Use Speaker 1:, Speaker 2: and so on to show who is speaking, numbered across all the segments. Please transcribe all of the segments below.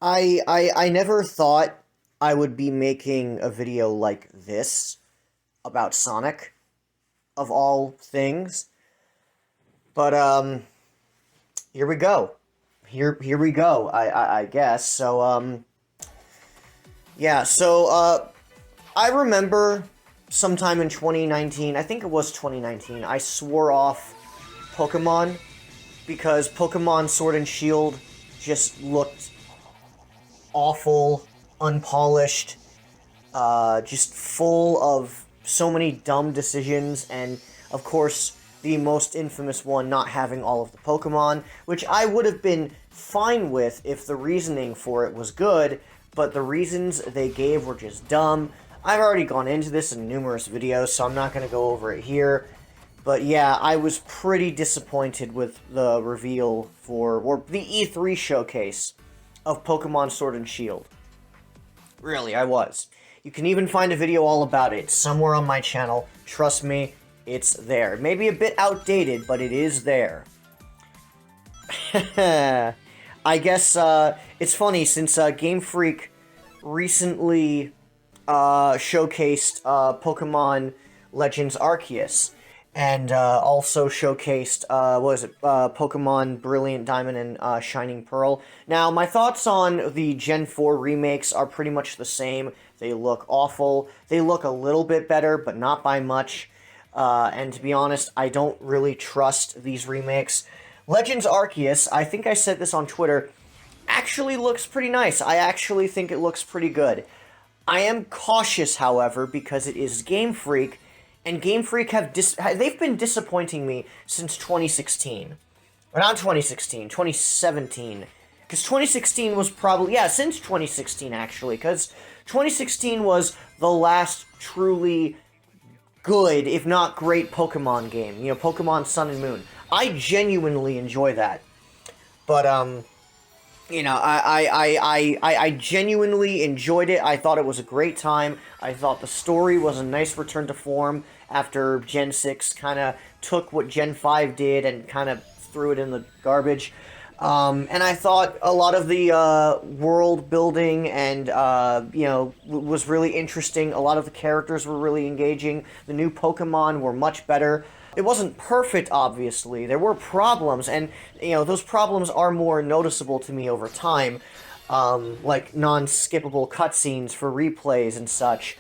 Speaker 1: I never thought I would be making a video like this about Sonic, of all things. But here we go. Here we go. I guess. So yeah. So I remember sometime in 2019. I think it was 2019. I swore off Pokemon because Pokemon Sword and Shield just looked awful, unpolished, just full of so many dumb decisions, and of course, the most infamous one not having all of the Pokemon, which I would have been fine with if the reasoning for it was good, but the reasons they gave were just dumb. I've already gone into this in numerous videos, so I'm not going to go over it here. But yeah, I was pretty disappointed with the reveal or the E3 showcase of Pokemon Sword and Shield. Really, I was. You can even find a video all about it somewhere on my channel. Trust me, it's there. Maybe a bit outdated, but it is there. I guess it's funny since Game Freak recently showcased Pokemon Legends Arceus, and also showcased, what was it, Pokemon Brilliant Diamond and Shining Pearl. Now, my thoughts on the Gen 4 remakes are pretty much the same. They look awful. They look a little bit better, but not by much. And to be honest, I don't really trust these remakes. Legends Arceus, I think I said this on Twitter, actually looks pretty nice. I actually think it looks pretty good. I am cautious, however, because it is Game Freak, and Game Freak they've been disappointing me since 2016. Or not 2016, 2017. Because 2016 was probably, yeah, since 2016, actually. Because 2016 was the last truly good, if not great, Pokemon game. You know, Pokemon Sun and Moon. I genuinely enjoy that. But, you know, I genuinely enjoyed it. I thought it was a great time. I thought the story was a nice return to form after Gen 6 kind of took what Gen 5 did and kind of threw it in the garbage. And I thought a lot of the world building and, you know, was really interesting. A lot of the characters were really engaging. The new Pokemon were much better. It wasn't perfect, obviously. There were problems, and, you know, those problems are more noticeable to me over time, like non-skippable cutscenes for replays and such.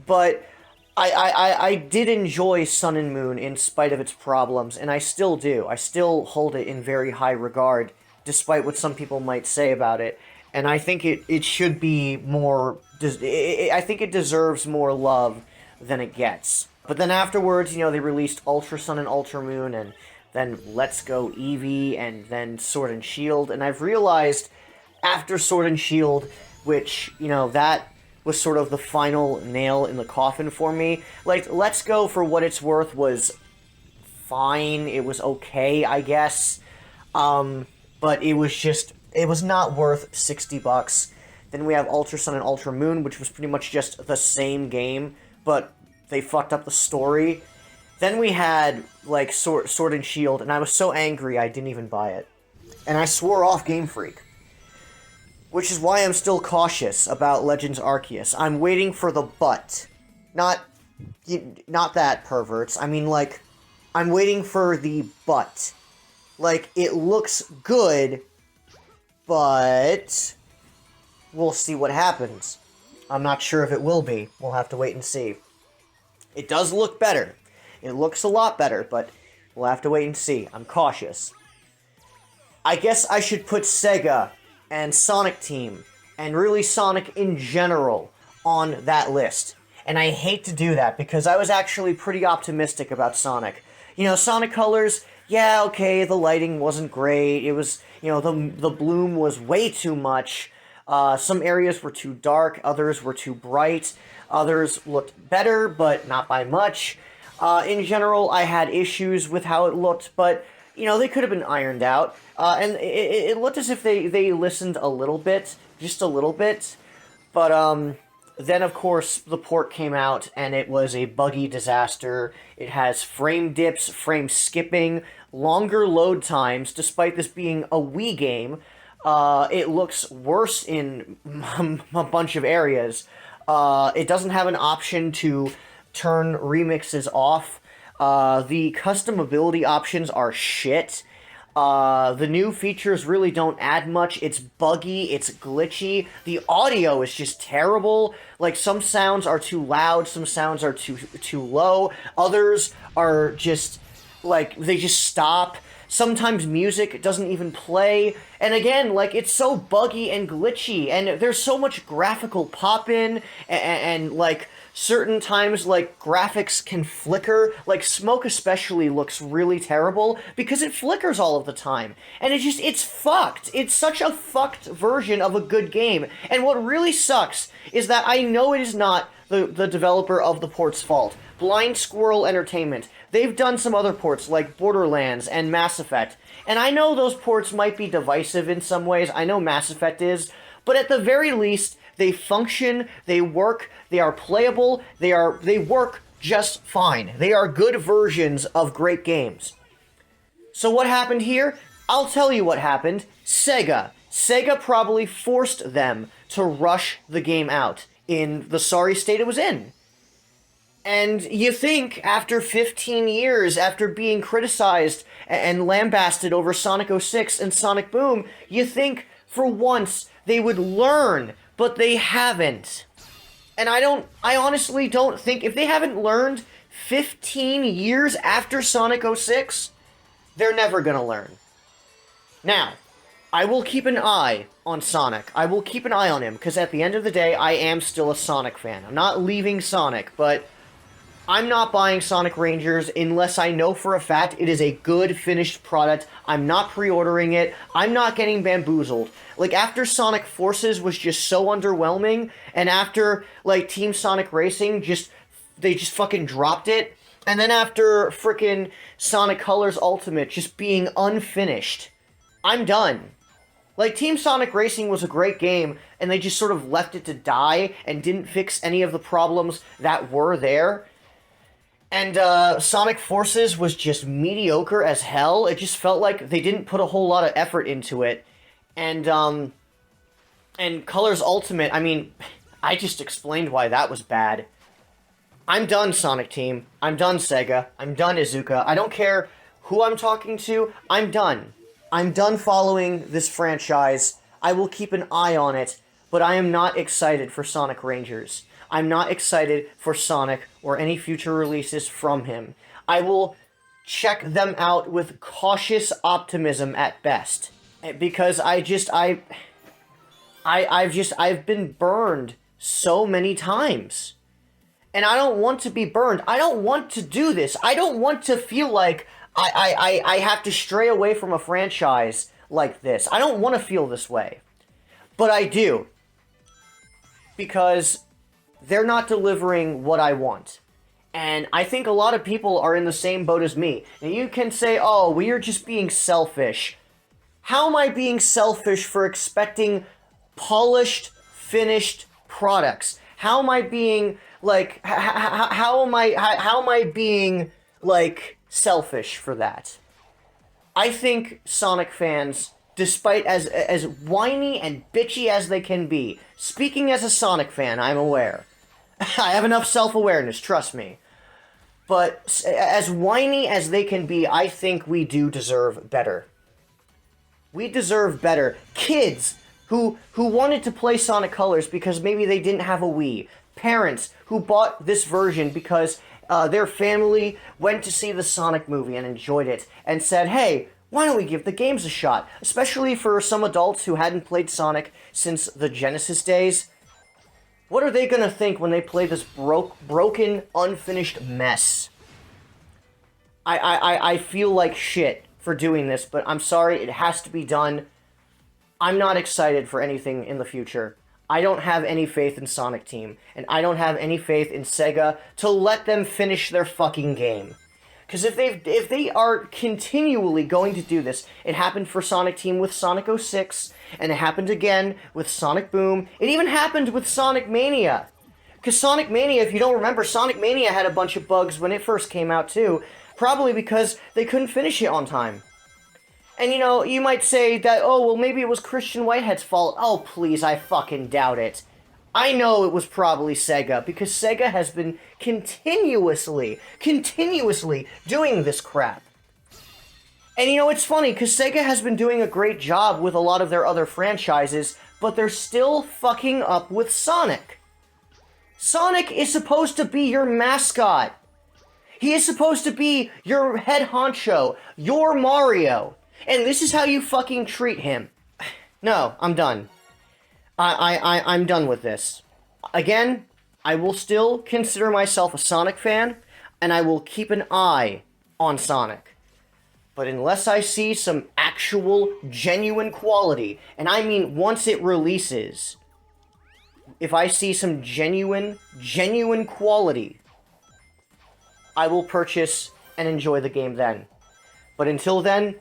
Speaker 1: But I did enjoy Sun and Moon in spite of its problems, and I still do. I still hold it in very high regard, despite what some people might say about it. And I think it should be more... I think it deserves more love than it gets. But then afterwards, you know, they released Ultra Sun and Ultra Moon, and then Let's Go Eevee, and then Sword and Shield, and I've realized after Sword and Shield, which, you know, that was sort of the final nail in the coffin for me. Like, Let's Go, for what it's worth, was fine. It was okay, I guess. But it was not worth $60. Then we have Ultra Sun and Ultra Moon, which was pretty much just the same game, but they fucked up the story. Then we had, like, Sword and Shield, and I was so angry I didn't even buy it. And I swore off Game Freak. Which is why I'm still cautious about Legends Arceus. I'm waiting for the but. Not that, perverts. I mean, like, I'm waiting for the but. Like, it looks good, but we'll see what happens. I'm not sure if it will be. We'll have to wait and see. It does look better. It looks a lot better, but we'll have to wait and see. I'm cautious. I guess I should put Sega and Sonic Team, and really Sonic in general, on that list. And I hate to do that, because I was actually pretty optimistic about Sonic. You know, Sonic Colors, yeah, okay, the lighting wasn't great. It was, you know, the bloom was way too much. Some areas were too dark, others were too bright. Others looked better, but not by much. In general, I had issues with how it looked, but, you know, they could have been ironed out. And it looked as if they listened a little bit, just a little bit. But, then, of course, the port came out, and it was a buggy disaster. It has frame dips, frame skipping, longer load times, despite this being a Wii game. It looks worse in a bunch of areas. It doesn't have an option to turn remixes off. The customability options are shit. The new features really don't add much. It's buggy, it's glitchy. The audio is just terrible. Like, some sounds are too loud, some sounds are too low. Others are just like, they just stop. Sometimes music doesn't even play. And again, like, it's so buggy and glitchy, and there's so much graphical pop-in, and like, certain times, like, graphics can flicker. Like, Smoke especially looks really terrible because it flickers all of the time. And it's fucked. It's such a fucked version of a good game. And what really sucks is that I know it is not the developer of the port's fault. Blind Squirrel Entertainment. They've done some other ports like Borderlands and Mass Effect. And I know those ports might be divisive in some ways. I know Mass Effect is. But at the very least, they function, they work, they are playable, they work just fine. They are good versions of great games. So what happened here? I'll tell you what happened. Sega. Sega probably forced them to rush the game out in the sorry state it was in. And you think, after 15 years, after being criticized and lambasted over Sonic 06 and Sonic Boom, you think, for once, they would learn, but they haven't. And I honestly don't think, if they haven't learned 15 years after Sonic 06, they're never gonna learn. Now, I will keep an eye on Sonic. I will keep an eye on him, because at the end of the day, I am still a Sonic fan. I'm not leaving Sonic, but I'm not buying Sonic Rangers unless I know for a fact it is a good, finished product. I'm not pre-ordering it. I'm not getting bamboozled. Like, after Sonic Forces was just so underwhelming, and after, like, Team Sonic Racing they just fucking dropped it, and then after frickin' Sonic Colors Ultimate just being unfinished, I'm done. Like, Team Sonic Racing was a great game, and they just sort of left it to die and didn't fix any of the problems that were there. And Sonic Forces was just mediocre as hell. It just felt like they didn't put a whole lot of effort into it. And Colors Ultimate, I mean, I just explained why that was bad. I'm done, Sonic Team. I'm done, Sega. I'm done, Izuka. I don't care who I'm talking to. I'm done. I'm done following this franchise. I will keep an eye on it, but I am not excited for Sonic Rangers. I'm not excited for Sonic or any future releases from him. I will check them out with cautious optimism at best, because I've been burned so many times. And I don't want to be burned. I don't want to do this. I don't want to feel like I have to stray away from a franchise like this. I don't want to feel this way. But I do. Because they're not delivering what I want. And I think a lot of people are in the same boat as me. And you can say, oh, well, you're just being selfish. How am I being selfish for expecting polished, finished products? How am I being, like, how am I being, like, selfish for that? I think Sonic fans, despite as whiny and bitchy as they can be, speaking as a Sonic fan, I'm aware. I have enough self-awareness, trust me. But as whiny as they can be, I think we do deserve better. We deserve better. Kids who wanted to play Sonic Colors because maybe they didn't have a Wii. Parents who bought this version because their family went to see the Sonic movie and enjoyed it and said, hey, why don't we give the games a shot? Especially for some adults who hadn't played Sonic since the Genesis days. What are they gonna think when they play this broken, unfinished mess? I feel like shit for doing this, but I'm sorry, it has to be done. I'm not excited for anything in the future. I don't have any faith in Sonic Team, and I don't have any faith in Sega to let them finish their fucking game. Because if they are continually going to do this, it happened for Sonic Team with Sonic 06, and it happened again with Sonic Boom. It even happened with Sonic Mania. Because Sonic Mania, if you don't remember, Sonic Mania had a bunch of bugs when it first came out too, probably because they couldn't finish it on time. And you know, you might say that, oh, well, maybe it was Christian Whitehead's fault. Oh, please, I fucking doubt it. I know it was probably Sega, because Sega has been continuously doing this crap. And you know, it's funny, because Sega has been doing a great job with a lot of their other franchises, but they're still fucking up with Sonic. Sonic is supposed to be your mascot. He is supposed to be your head honcho, your Mario. And this is how you fucking treat him. No, I'm done. I'm done with this. Again, I will still consider myself a Sonic fan, and I will keep an eye on Sonic. But unless I see some actual, genuine quality, and I mean once it releases, if I see some genuine quality, I will purchase and enjoy the game then. But until then,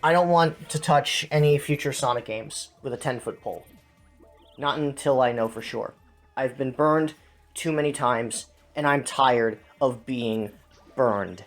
Speaker 1: I don't want to touch any future Sonic games with a 10-foot pole. Not until I know for sure. I've been burned too many times, and I'm tired of being burned.